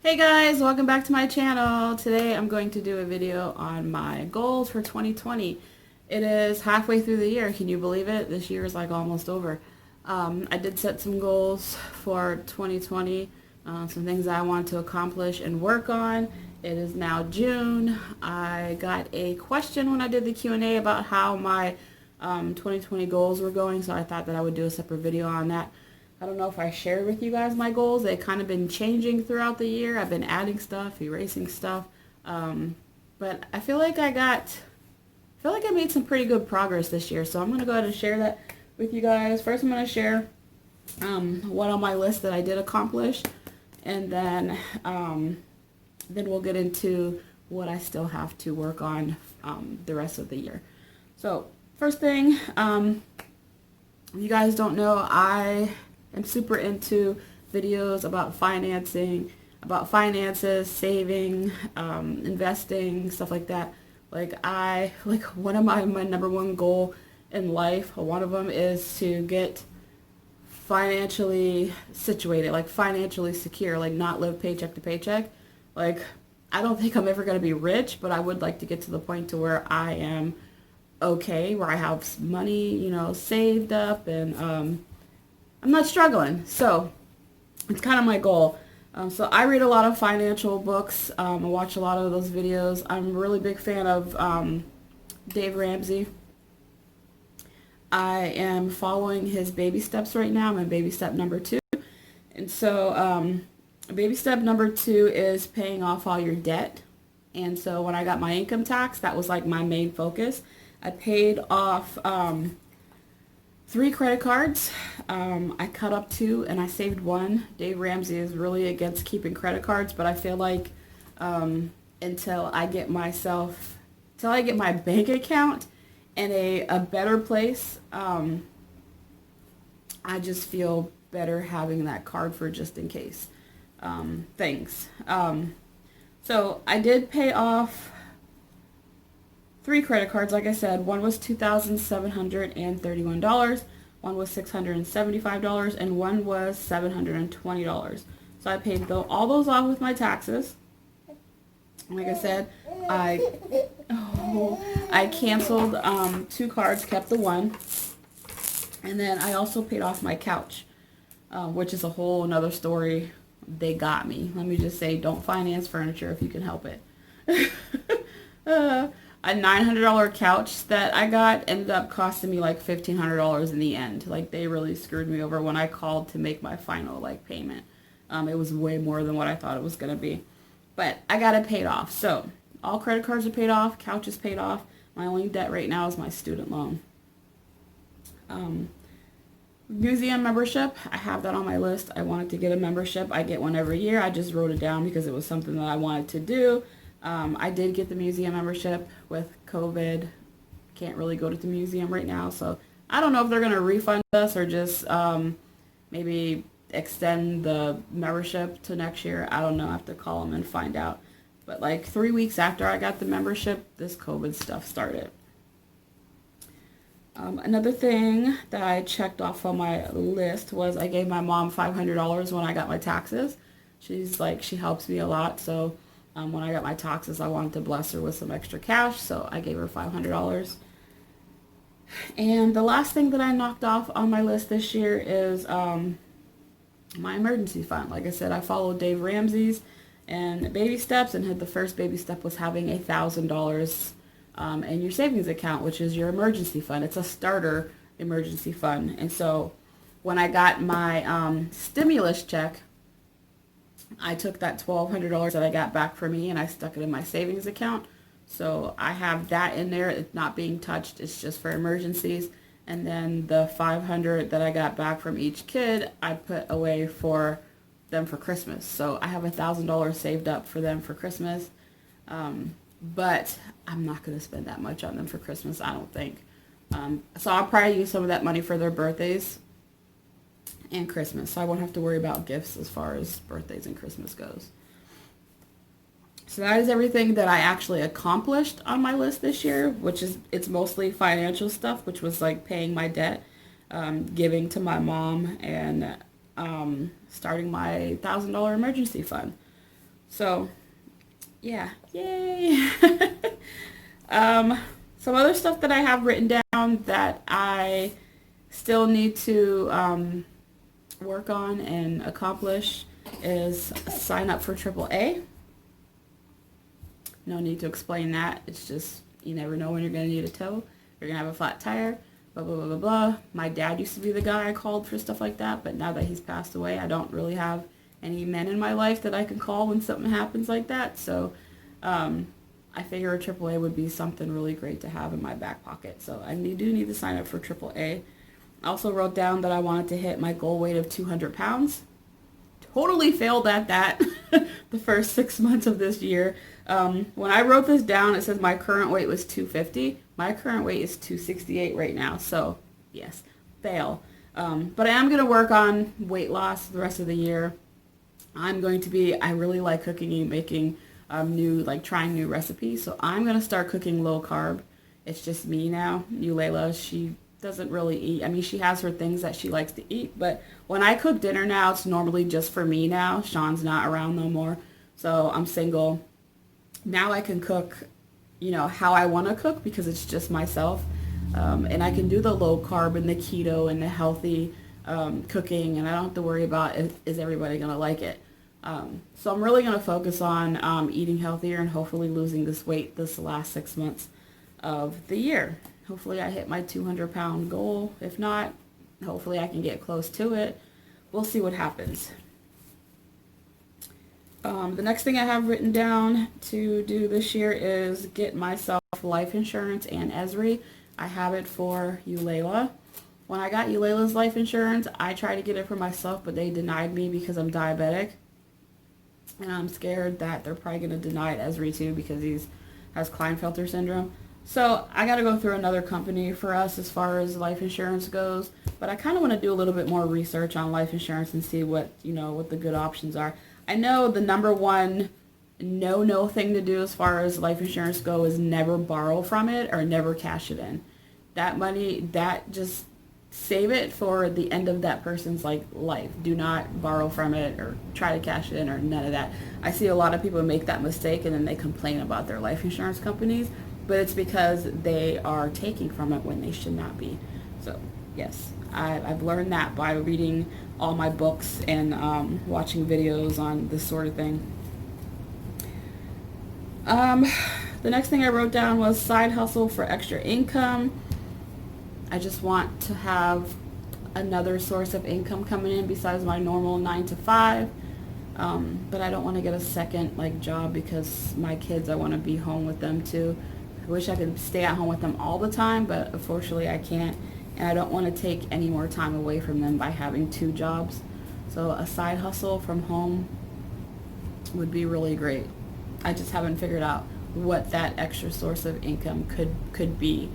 Hey guys, welcome back to my channel. Today I'm going to do a video on my goals for 2020. It is halfway through the year. Can you believe it? This year is like almost over. I did set some goals for 2020, some things I want to accomplish and work on. It is now June. I got a question when I did the Q&A about how my 2020 goals were going, so I thought that I would do a separate video on that. I don't know if I shared with you guys my goals. They've kind of been changing throughout the year. I've been adding stuff, erasing stuff. But I feel like I made some pretty good progress this year. So I'm going to go ahead and share that with you guys. First, I'm going to share what on my list that I did accomplish. And then we'll get into what I still have to work on the rest of the year. So first thing, if you guys don't know, I'm super into videos about financing, about finances, saving, investing, stuff like that. One of my number one goal in life, one of them is to get financially situated, like financially secure, like not live paycheck to paycheck. Like, I don't think I'm ever going to be rich, but I would like to get to the point to where I am okay, where I have money, saved up, and I'm not struggling. So it's kind of my goal. So I read a lot of financial books. I watch a lot of those videos. I'm a really big fan of Dave Ramsey. I am following his baby steps right now. I'm in baby step number 2. And so baby step number 2 is paying off all your debt. And so when I got my income tax, that was like my main focus. I paid off 3 credit cards. I cut up 2 and I saved 1. Dave Ramsey is really against keeping credit cards, but I feel like until I get my bank account in a better place, I just feel better having that card for just in case things. So I did pay off 3 credit cards, like I said. One was $2,731, one was $675, and one was $720. So I paid all those off with my taxes. Like I said, I canceled 2 cards, kept the 1, and then I also paid off my couch, which is a whole another story. They got me. Let me just say, don't finance furniture if you can help it. A $900 couch that I got ended up costing me like $1,500 in the end. Like, they really screwed me over when I called to make my final payment. It was way more than what I thought it was going to be. But I got it paid off. So all credit cards are paid off. Couch is paid off. My only debt right now is my student loan. Museum membership, I have that on my list. I wanted to get a membership. I get one every year. I just wrote it down because it was something that I wanted to do. I did get the museum membership with COVID. Can't really go to the museum right now, so I don't know if they're going to refund us or just maybe extend the membership to next year. I don't know. I have to call them and find out. But like 3 weeks after I got the membership, this COVID stuff started. Another thing that I checked off on my list was I gave my mom $500 when I got my taxes. She helps me a lot, so when I got my taxes, I wanted to bless her with some extra cash, so I gave her $500. And the last thing that I knocked off on my list this year is my emergency fund. Like I said, I followed Dave Ramsey's and baby steps, and the first baby step was having $1,000 in your savings account, which is your emergency fund. It's a starter emergency fund. And so when I got my stimulus check, I took that $1,200 that I got back for me and I stuck it in my savings account. So I have that in there. It's not being touched. It's just for emergencies. And then the $500 that I got back from each kid, I put away for them for Christmas. So I have $1,000 saved up for them for Christmas. But I'm not going to spend that much on them for Christmas, I don't think. So I'll probably use some of that money for their birthdays and Christmas, so I won't have to worry about gifts as far as birthdays and Christmas goes. So that is everything that I actually accomplished on my list this year, it's mostly financial stuff, which was like paying my debt, giving to my mom, and starting my $1,000 emergency fund. So, yeah, yay. um, some other stuff that I have written down that I still need to work on and accomplish is sign up for AAA. No need to explain that. It's just, you never know when you're going to need a tow. You're going to have a flat tire, blah, blah, blah, blah, blah. My dad used to be the guy I called for stuff like that, but now that he's passed away, I don't really have any men in my life that I can call when something happens like that. So I figure a AAA would be something really great to have in my back pocket. So I do need to sign up for AAA. I also wrote down that I wanted to hit my goal weight of 200 pounds. Totally failed at that the first 6 months of this year. When I wrote this down, it says my current weight was 250. My current weight is 268 right now. So yes, fail. But I am going to work on weight loss the rest of the year. I really like cooking and making trying new recipes. So I'm going to start cooking low carb. It's just me now. Yulelah, she doesn't really eat. I mean, she has her things that she likes to eat, but when I cook dinner now, it's normally just for me now. Sean's not around no more, so I'm single. Now I can cook, how I want to cook because it's just myself, and I can do the low carb and the keto and the healthy cooking, and I don't have to worry about is everybody going to like it. So I'm really going to focus on eating healthier and hopefully losing this weight this last 6 months of the year. Hopefully I hit my 200-pound goal. If not, hopefully I can get close to it. We'll see what happens. The next thing I have written down to do this year is get myself life insurance and Ezri. I have it for Yulelah. When I got Eulelah's life insurance, I tried to get it for myself, but they denied me because I'm diabetic. And I'm scared that they're probably going to deny it Ezri too because he has Klinefelter syndrome. So I got to go through another company for us as far as life insurance goes. But I kind of want to do a little bit more research on life insurance and see what the good options are. I know the number one no thing to do as far as life insurance go is never borrow from it or never cash it in. That money, just save it for the end of that person's life. Do not borrow from it or try to cash it in or none of that. I see a lot of people make that mistake and then they complain about their life insurance companies. But it's because they are taking from it when they should not be. So, yes, I've learned that by reading all my books and watching videos on this sort of thing. The next thing I wrote down was side hustle for extra income. I just want to have another source of income coming in besides my normal 9 to 5. But I don't want to get a second job because my kids, I want to be home with them too. I wish I could stay at home with them all the time, but unfortunately I can't. And I don't want to take any more time away from them by having 2 jobs. So a side hustle from home would be really great. I just haven't figured out what that extra source of income could be.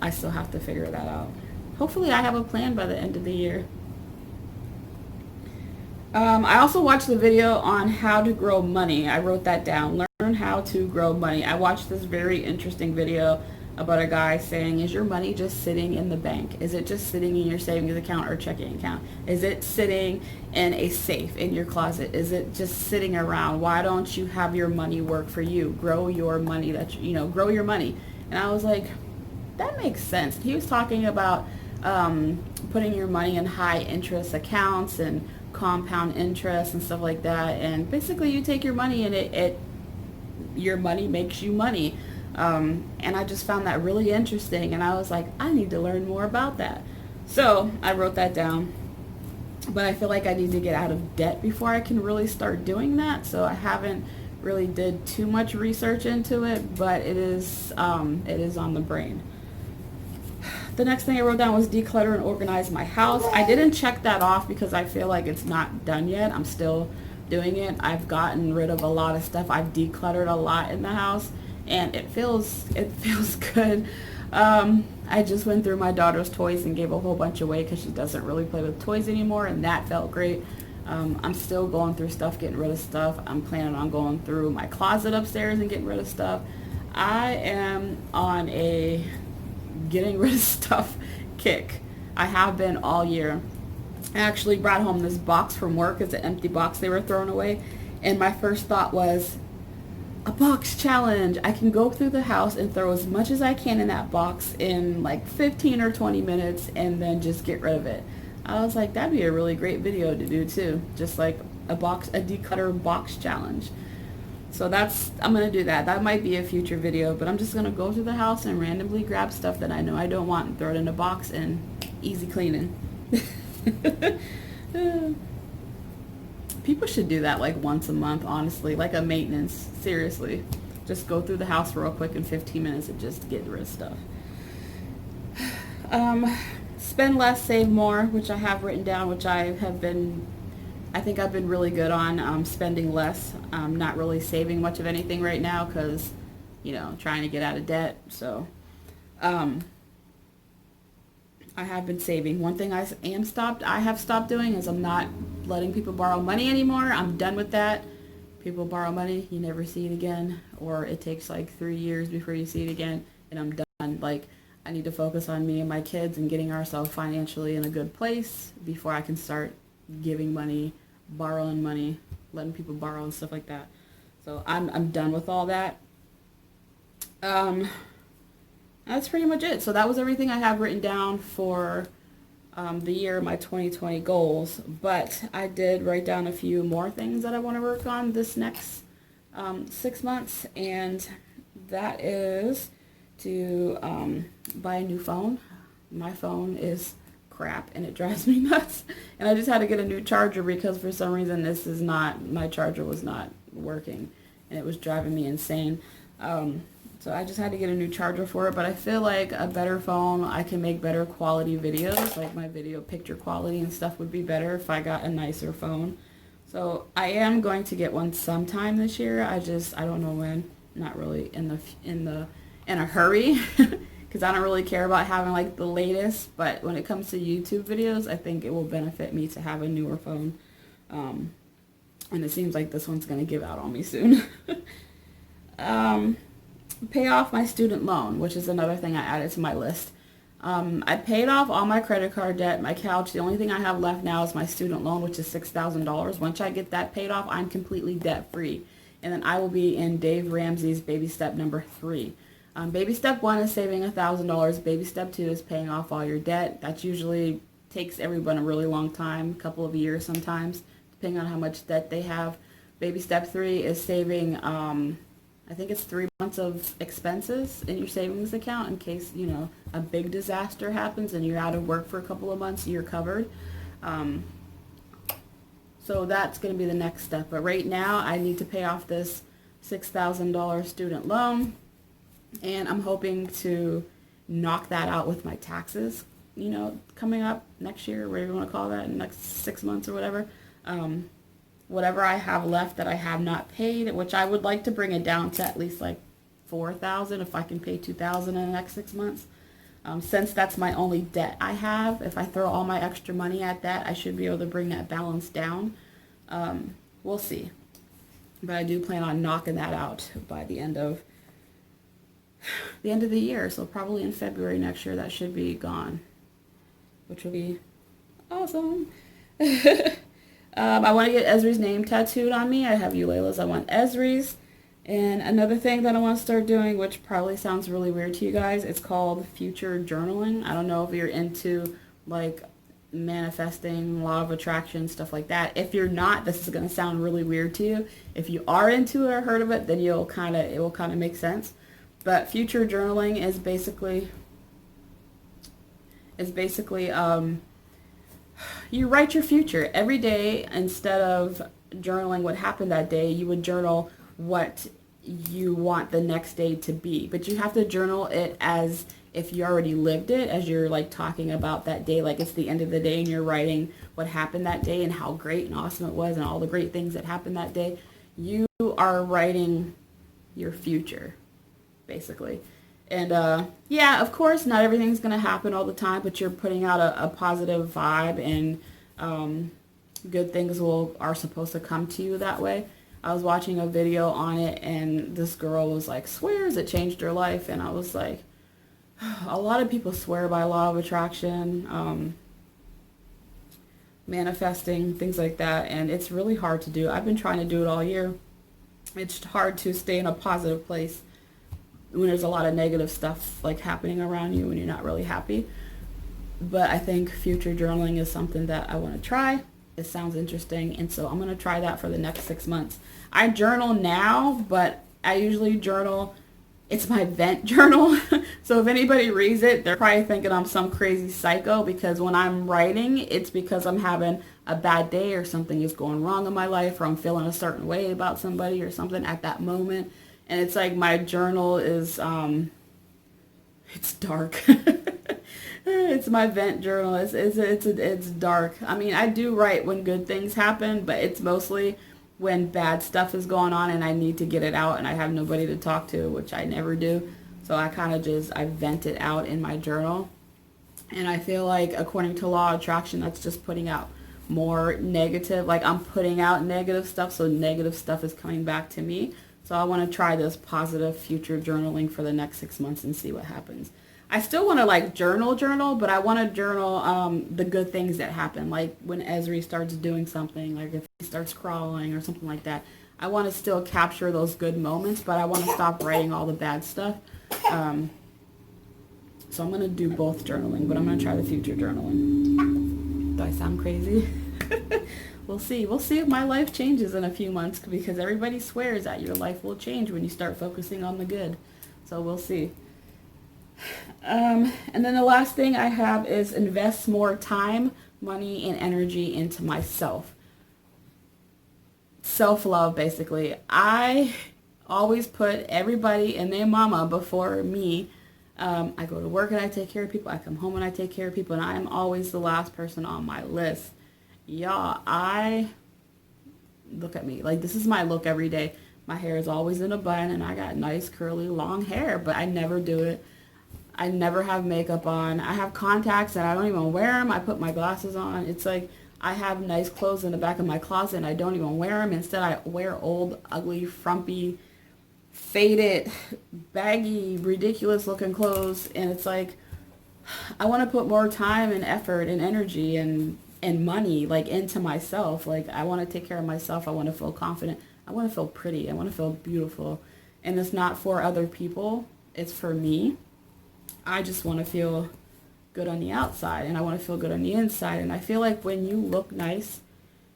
I still have to figure that out. Hopefully I have a plan by the end of the year. I also watched the video on how to grow money. I wrote that down. Learn how to grow money. I watched this very interesting video about a guy saying, is your money just sitting in the bank? Is it just sitting in your savings account or checking account? Is it sitting in a safe in your closet? Is it just sitting around? Why don't you have your money work for you? Grow your money. Grow your money. And I was like, that makes sense. He was talking about putting your money in high interest accounts and compound interest and stuff like that, and basically you take your money and your money makes you money, and I just found that really interesting, and I was like, I need to learn more about that. So I wrote that down, but I feel like I need to get out of debt before I can really start doing that, so I haven't really did too much research into it, but it is on the brain. The next thing I wrote down was declutter and organize my house. I didn't check that off because I feel like it's not done yet. I'm still doing it. I've gotten rid of a lot of stuff. I've decluttered a lot in the house, and it feels good. I just went through my daughter's toys and gave a whole bunch away because she doesn't really play with toys anymore, and that felt great. I'm still going through stuff, getting rid of stuff. I'm planning on going through my closet upstairs and getting rid of stuff. I am on a getting rid of stuff kick. I have been all year. I actually brought home this box from work. It's an empty box they were throwing away, And my first thought was, a box challenge. I can go through the house and throw as much as I can in that box in like 15 or 20 minutes and then just get rid of it. I was like, that'd be a really great video to do too. Just like a declutter box challenge. So I'm going to do that. That might be a future video, but I'm just going to go through the house and randomly grab stuff that I know I don't want and throw it in a box and easy cleaning. People should do that like once a month, honestly, like a maintenance. Seriously. Just go through the house real quick in 15 minutes and just get rid of stuff. Spend less, save more, which I have written down, which I think I've been really good on spending less. Not really saving much of anything right now because, trying to get out of debt. So, I have been saving. One thing I have stopped doing is I'm not letting people borrow money anymore. I'm done with that. People borrow money, you never see it again, or it takes like 3 years before you see it again, and I'm done. Like, I need to focus on me and my kids and getting ourselves financially in a good place before I can start giving money, borrowing money, letting people borrow and stuff like that. So I'm done with all that. That's pretty much it. So that was everything I have written down for the year, my 2020 goals. But I did write down a few more things that I want to work on this next 6 months, and that is to buy a new phone. My phone is crap and it drives me nuts, and I just had to get a new charger because for some reason my charger was not working and it was driving me insane. So I just had to get a new charger for it, but I feel like a better phone, I can make better quality videos, like my video picture quality and stuff would be better if I got a nicer phone. So I am going to get one sometime this year. I don't know when. Not really in a hurry because I don't really care about having like the latest, but when it comes to YouTube videos, I think it will benefit me to have a newer phone. And it seems like this one's going to give out on me soon. Pay off my student loan, which is another thing I added to my list. I paid off all my credit card debt, my couch. The only thing I have left now is my student loan, which is $6,000. Once I get that paid off, I'm completely debt free. And then I will be in Dave Ramsey's baby step number 3. Baby step 1 is saving $1,000. Baby step 2 is paying off all your debt. That usually takes everyone a really long time, a couple of years sometimes, depending on how much debt they have. Baby step 3 is saving I think it's 3 months of expenses in your savings account in case, a big disaster happens and you're out of work for a couple of months, you're covered. So that's going to be the next step. But right now, I need to pay off this $6,000 student loan, and I'm hoping to knock that out with my taxes, coming up next year, whatever you want to call that, in the next 6 months or whatever. Whatever I have left that I have not paid, which I would like to bring it down to at least like $4,000 if I can pay $2,000 in the next 6 months. Since that's my only debt I have, if I throw all my extra money at that, I should be able to bring that balance down. We'll see. But I do plan on knocking that out by the end of the year. So probably in February next year that should be gone, which will be awesome. I want to get Ezri's name tattooed on me. I have Yulelah's. I want Ezri's. And another thing that I want to start doing, which probably sounds really weird to you guys, it's called future journaling. I don't know if you're into like manifesting, law of attraction, stuff like that. If you're not, this is going to sound really weird to you. If you are into it or heard of it, then it will kind of make sense. But future journaling is basically you write your future every day. Instead of journaling what happened that day, you would journal what you want the next day to be. But you have to journal it as if you already lived it, as you're like talking about that day, like it's the end of the day and you're writing what happened that day and how great and awesome it was and all the great things that happened that day. You are writing your future, basically. And yeah, of course, not everything's going to happen all the time, but you're putting out a positive vibe, and good things are supposed to come to you that way. I was watching a video on it, and this girl was like, swears it changed her life, and I was like, a lot of people swear by law of attraction. manifesting, things like that. And it's really hard to do. I've been trying to do it all year. It's hard to stay in a positive place when there's a lot of negative stuff like happening around you when you're not really happy. But I think future journaling is something that I want to try. It sounds interesting, and so I'm going to try that for the next 6 months. I journal now, but I usually journal, it's my vent journal. So if anybody reads it, they're probably thinking I'm some crazy psycho, because when I'm writing, it's because I'm having a bad day or something is going wrong in my life, or I'm feeling a certain way about somebody or something at that moment. And it's like my journal is, it's dark. It's my vent journal. It's dark. I mean, I do write when good things happen, but it's mostly when bad stuff is going on and I need to get it out and I have nobody to talk to, which I never do. So I kind of I vent it out in my journal. And I feel like according to law of attraction, that's just putting out more negative. Like I'm putting out negative stuff, so negative stuff is coming back to me. So I want to try this positive future journaling for the next 6 months and see what happens. I still want to like journal, but I want to journal the good things that happen. Like when Ezri starts doing something, like if he starts crawling or something like that. I want to still capture those good moments, but I want to stop writing all the bad stuff. So I'm going to do both journaling, but I'm going to try the future journaling. Do I sound crazy? We'll see. We'll see if my life changes in a few months, because everybody swears that your life will change when you start focusing on the good. So we'll see. And then the last thing I have is invest more time, money, and energy into myself. Self-love, basically. I always put everybody and their mama before me. I go to work and I take care of people. I come home and I take care of people. And I am always the last person on my list. Y'all, look at me. Like, this is my look every day. My hair is always in a bun and I got nice, curly, long hair. But I never do it. I never have makeup on. I have contacts and I don't even wear them. I put my glasses on. It's like I have nice clothes in the back of my closet and I don't even wear them. Instead, I wear old, ugly, frumpy, faded, baggy, ridiculous looking clothes. And it's like I want to put more time and effort and energy and money like into myself. Like I want to take care of myself. I want to feel confident. I want to feel pretty. I want to feel beautiful. And it's not for other people. It's for me. I just want to feel good on the outside and I want to feel good on the inside. And I feel like when you look nice,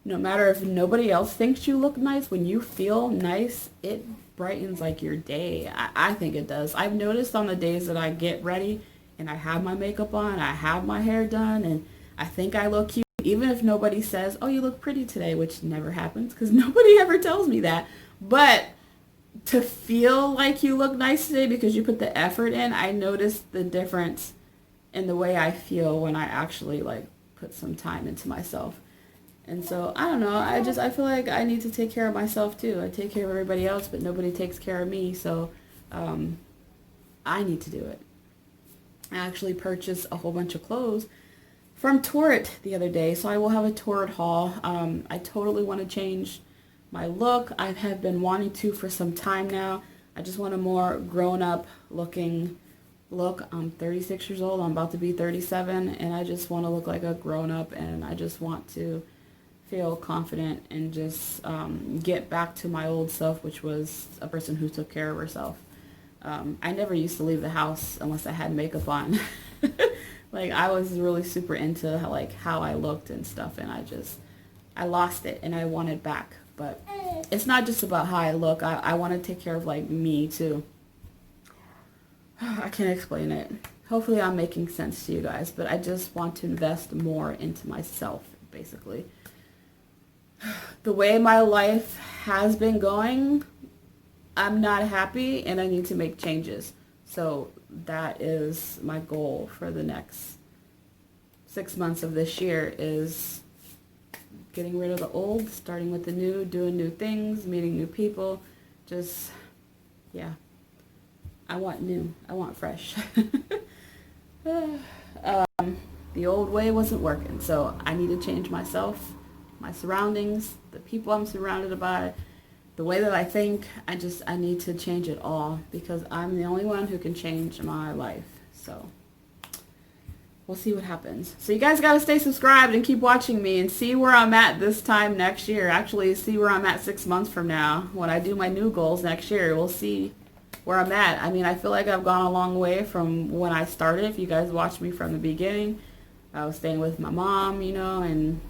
no matter if nobody else thinks you look nice, when you feel nice, it brightens like your day. I think it does. I've noticed on the days that I get ready and I have my makeup on, I have my hair done, and I think I look cute, even if nobody says, oh, you look pretty today, which never happens because nobody ever tells me that. But to feel like you look nice today because you put the effort in, I noticed the difference in the way I feel when I actually like put some time into myself. And so I don't know, I feel like I need to take care of myself too. I take care of everybody else, but nobody takes care of me. So I need to do it. I actually purchased a whole bunch of clothes from Torrid the other day, so I will have a Torrid haul. I totally want to change my look. I have been wanting to for some time now. I just want a more grown-up looking look. I'm 36 years old. I'm about to be 37, and I just want to look like a grown-up, and I just want to feel confident and just get back to my old self, which was a person who took care of herself. I never used to leave the house unless I had makeup on. Like I was really super into how I looked and stuff, and I lost it and I want it back. But it's not just about how I look. I want to take care of like me too. I can't explain it. Hopefully I'm making sense to you guys, but I just want to invest more into myself, basically. The way my life has been going, I'm not happy and I need to make changes. So that is my goal for the next 6 months of this year, is getting rid of the old, starting with the new, doing new things, meeting new people. Just, yeah. I want new. I want fresh. The old way wasn't working, so I need to change myself, my surroundings, the people I'm surrounded by, the way that I think. I need to change it all because I'm the only one who can change my life. So we'll see what happens. So you guys got to stay subscribed and keep watching me and see where I'm at this time next year. Actually, see where I'm at 6 months from now. When I do my new goals next year, we'll see where I'm at. I mean, I feel like I've gone a long way from when I started. If you guys watched me from the beginning, I was staying with my mom, you know, and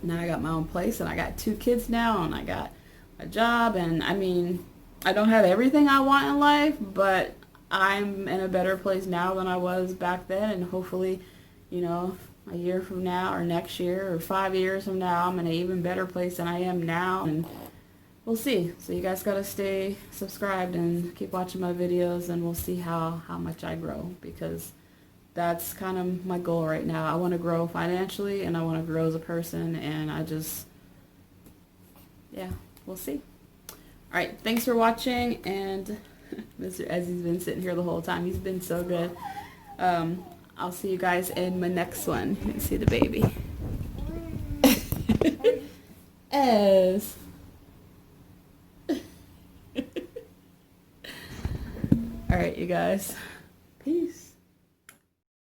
now I got my own place, and I got 2 kids now, and I got a job, and I mean, I don't have everything I want in life, but I'm in a better place now than I was back then, and hopefully, you know, a year from now or next year or 5 years from now, I'm in an even better place than I am now, and we'll see. So you guys got to stay subscribed and keep watching my videos, and we'll see how much I grow, because that's kind of my goal right now. I want to grow financially, and I want to grow as a person, and I just, yeah, we'll see. All right, thanks for watching, and Mr. Ezri's been sitting here the whole time. He's been so good. I'll see you guys in my next one. You can see the baby. Ez. All right, you guys. Peace.